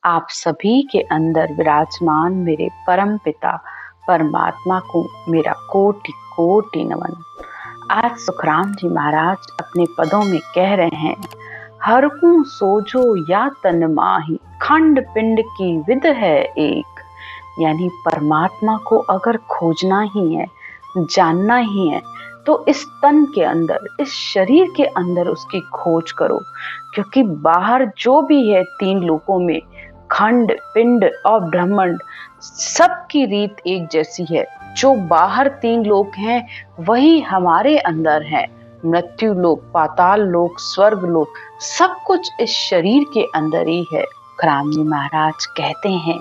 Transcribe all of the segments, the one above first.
आप सभी के अंदर विराजमान मेरे परम पिता परमात्मा को मेरा कोटि कोटि नमन। आज सुखराम जी महाराज अपने पदों में कह रहे हैं, हरकू सोजो या तन माही, खंड पिंड की विद है एक। यानी परमात्मा को अगर खोजना ही है, जानना ही है, तो इस तन के अंदर, इस शरीर के अंदर उसकी खोज करो। क्योंकि बाहर जो भी है तीन लोकों में, खंड पिंड और ब्रह्मांड, सबकी रीत एक जैसी है। जो बाहर तीन लोक हैं वही हमारे अंदर है। मृत्यु लोक, पाताल लोक, स्वर्ग लोक, सब कुछ इस शरीर के अंदर ही है। राम जी महाराज कहते हैं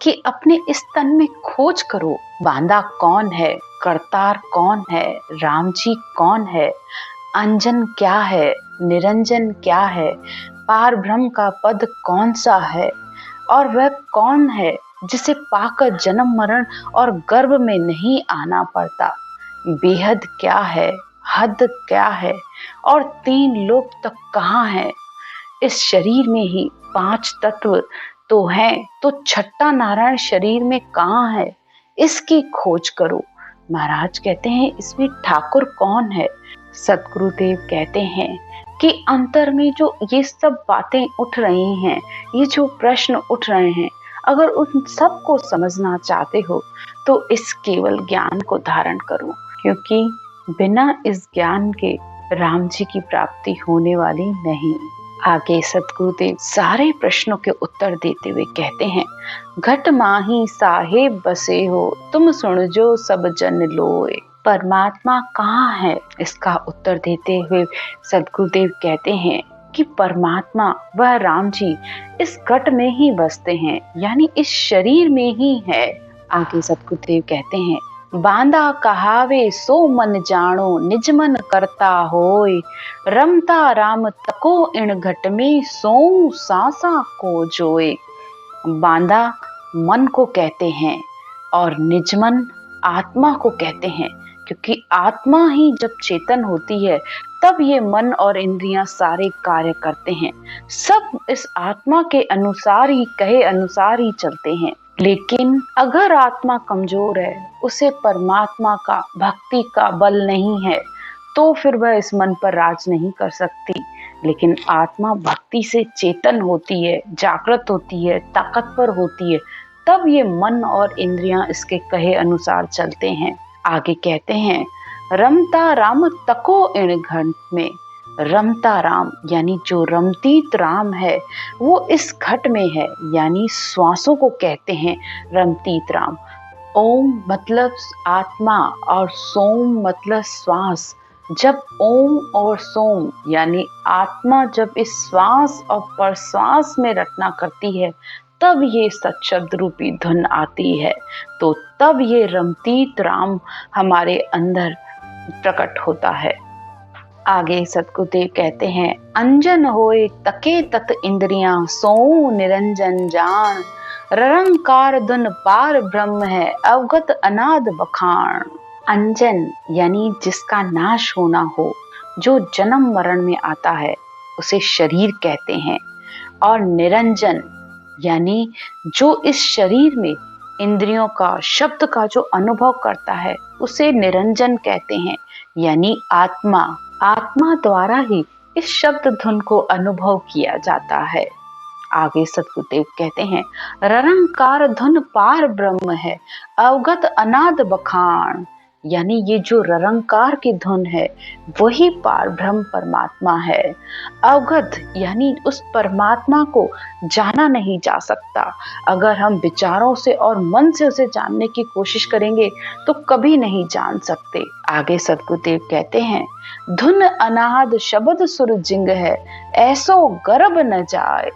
कि अपने इस तन में खोज करो, बांदा कौन है, करतार कौन है, राम जी कौन है, अंजन क्या है, निरंजन क्या है, पार ब्रह्म का पद कौन सा है, और वह कौन है जिसे पाकर जन्म मरण और गर्भ में नहीं आना पड़ता। बेहद क्या है, हद क्या है, और तीन लोक तक कहाँ है। इस शरीर में ही पांच तत्व तो हैं, तो छठा नारायण शरीर में कहाँ है, इसकी खोज करो। महाराज कहते हैं इसमें ठाकुर कौन है। सदगुरुदेव कहते हैं कि अंतर में जो ये सब बातें उठ रही हैं, ये जो प्रश्न उठ रहे हैं, अगर उन सब को समझना चाहते हो तो इस केवल ज्ञान को धारण करो। क्योंकि बिना इस ज्ञान के राम जी की प्राप्ति होने वाली नहीं। आगे सदगुरुदेव सारे प्रश्नों के उत्तर देते हुए कहते हैं, घट माही साहेब बसे हो, तुम सुन जो सब जन लोए। परमात्मा कहाँ है, इसका उत्तर देते हुए सदगुरुदेव कहते हैं कि परमात्मा वह राम जी इस घट में ही बसते हैं, यानी इस शरीर में ही है। आगे सदगुरुदेव कहते हैं, बांदा कहावे सो मन जानो, निज मन करता होय, रमता राम तको इण घट में, सो सासा को जोए। बांदा मन को कहते हैं और निजमन आत्मा को कहते हैं। क्योंकि आत्मा ही जब चेतन होती है तब ये मन और इंद्रियां सारे कार्य करते हैं। सब इस आत्मा के अनुसार ही, कहे अनुसार ही चलते हैं। लेकिन अगर आत्मा कमजोर है, उसे परमात्मा का, भक्ति का बल नहीं है, तो फिर वह इस मन पर राज नहीं कर सकती। लेकिन आत्मा भक्ति से चेतन होती है, जागृत होती है, ताकतवर होती है, तब ये मन और इंद्रियां इसके कहे अनुसार चलते हैं। आगे कहते हैं, रमता राम तको इण घट में। रमता राम यानी जो रमतीत राम है वो इस घट में है, यानी श्वासों को कहते हैं रमतीत राम। ओम मतलब आत्मा और सोम मतलब श्वास। जब ओम और सोम यानी आत्मा जब इस श्वास और प्रश्वास में रचना करती है, तब ये सत्शब्द रूपी धुन आती है। तो तब ये रमतीत राम हमारे अंदर प्रकट होता है। आगे सदगुरुदेव कहते हैं, अंजन होए तके तत इंद्रियां, सो निरंजन जान, ररंकार धुन पार ब्रह्म है, अवगत अनाद बखान। अंजन यानी जिसका नाश होना हो, जो जन्म मरण में आता है, उसे शरीर कहते हैं। और निरंजन यानी जो इस शरीर में इंद्रियों का, शब्द का जो अनुभव करता है, उसे निरंजन कहते हैं, यानी आत्मा। आत्मा द्वारा ही इस शब्द धुन को अनुभव किया जाता है। आगे सदगुरुदेव कहते हैं, ररंकार धुन पार ब्रह्म है, अवगत अनाद बखान। यानी ये जो ररंकार की धुन है वही पार ब्रह्म परमात्मा है। अवगत यानी उस परमात्मा को जाना नहीं जा सकता। अगर हम विचारों से और मन से उसे जानने की कोशिश करेंगे तो कभी नहीं जान सकते। आगे सदगुरुदेव कहते हैं, धुन अनाद शब्द सुर जिंग है, ऐसो गर्भ न जाए।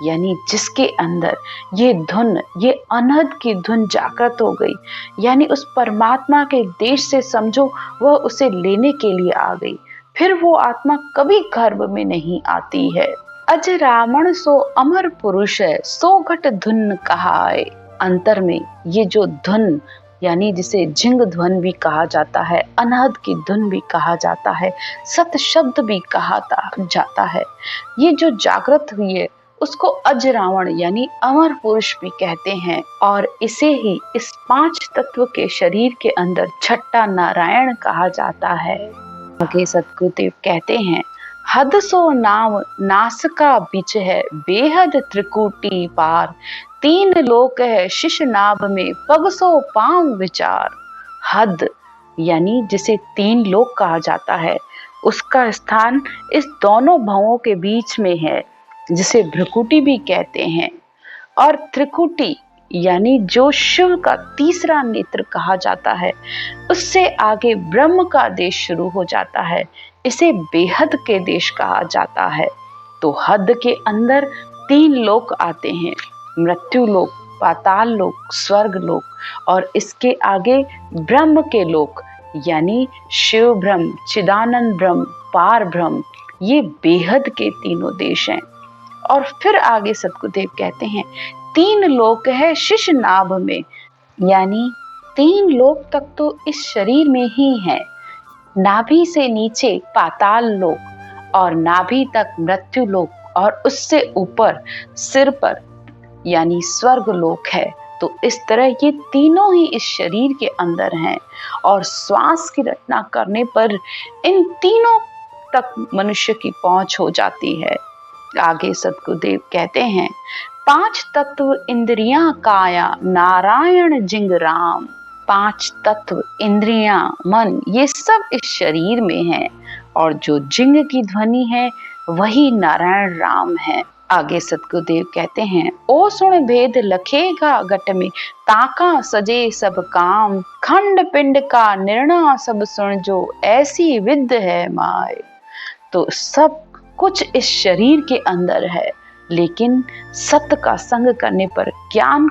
यानी जिसके अंदर ये धुन, ये अनहद की धुन जागृत हो गई, यानी उस परमात्मा के देश से समझो वह उसे लेने के लिए आ गई, फिर वो आत्मा कभी गर्भ में नहीं आती है। अज रावण सो अमर पुरुष है, सो घट धुन कहाए। अंतर में ये जो धुन यानी जिसे जिंग ध्वन भी कहा जाता है, अनहद की धुन भी कहा जाता है, सत शब्द भी कहा जाता है, ये जो जागृत हुई है उसको अजरावण यानी अमर पुरुष भी कहते हैं। और इसे ही इस 5 तत्व के शरीर के अंदर छठा नारायण कहा जाता है। आगे सद्गुरुदेव कहते हैं, हद सो नाम नासका बीच है, बेहद त्रिकुटी पार, 3 लोक है शिश नाभ में, पग सो पांव विचार। हद यानी जिसे 3 लोक कहा जाता है, उसका स्थान इस दोनों भवों के बीच में है, जिसे भ्रकुटी भी कहते हैं। और त्रिकुटी यानी जो शिव का तीसरा नेत्र कहा जाता है, उससे आगे ब्रह्म का देश शुरू हो जाता है, इसे बेहद के देश कहा जाता है। तो हद के अंदर 3 लोक आते हैं, मृत्यु लोक, पाताल लोक, स्वर्ग लोक, और इसके आगे ब्रह्म के लोक यानी शिव ब्रह्म, चिदानंद ब्रह्म, पार ब्रह्म, ये बेहद के तीनों देश हैं। और फिर आगे सद्गुरुदेव कहते हैं, 3 लोक है शिश नाभ में, यानी 3 लोक तक तो इस शरीर में ही है। नाभि से नीचे पाताल लोक, और नाभि तक मृत्यु लोक, और उससे ऊपर सिर पर यानी स्वर्ग लोक है। तो इस तरह ये तीनों ही इस शरीर के अंदर हैं, और श्वास की रचना करने पर इन तीनों तक मनुष्य की पहुंच हो जाती है। आगे सद्गुरुदेव कहते हैं, 5 तत्व इंद्रियां काया, नारायण जिंग राम। 5 तत्व इंद्रियां, मन, ये सब इस शरीर में है, और जो जिंग की ध्वनि है वही नारायण राम है। आगे सद्गुरुदेव कहते हैं, ओ सुन भेद लखेगा घट में, ताका सजे सब काम, खंड पिंड का निर्णय सब सुन जो, ऐसी विद्य है माय। तो सब कुछ इस शरीर के अंदर है, लेकिन सत्य का संग करने पर, ज्ञान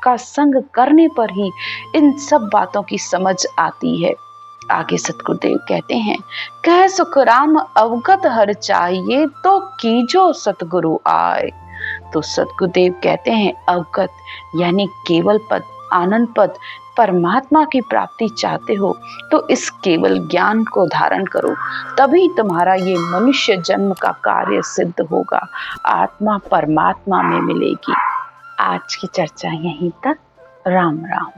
का संग करने पर ही इन सब बातों की समझ आती है। आगे सतगुरुदेव कहते हैं, कह सुखराम अवगत हर चाहिए, तो कीजो सतगुरु आए। तो सतगुरुदेव कहते हैं, अवगत यानी केवल पद, आनंद पद, परमात्मा की प्राप्ति चाहते हो तो इस केवल ज्ञान को धारण करो, तभी तुम्हारा ये मनुष्य जन्म का कार्य सिद्ध होगा, आत्मा परमात्मा में मिलेगी। आज की चर्चा यहीं तक। राम राम।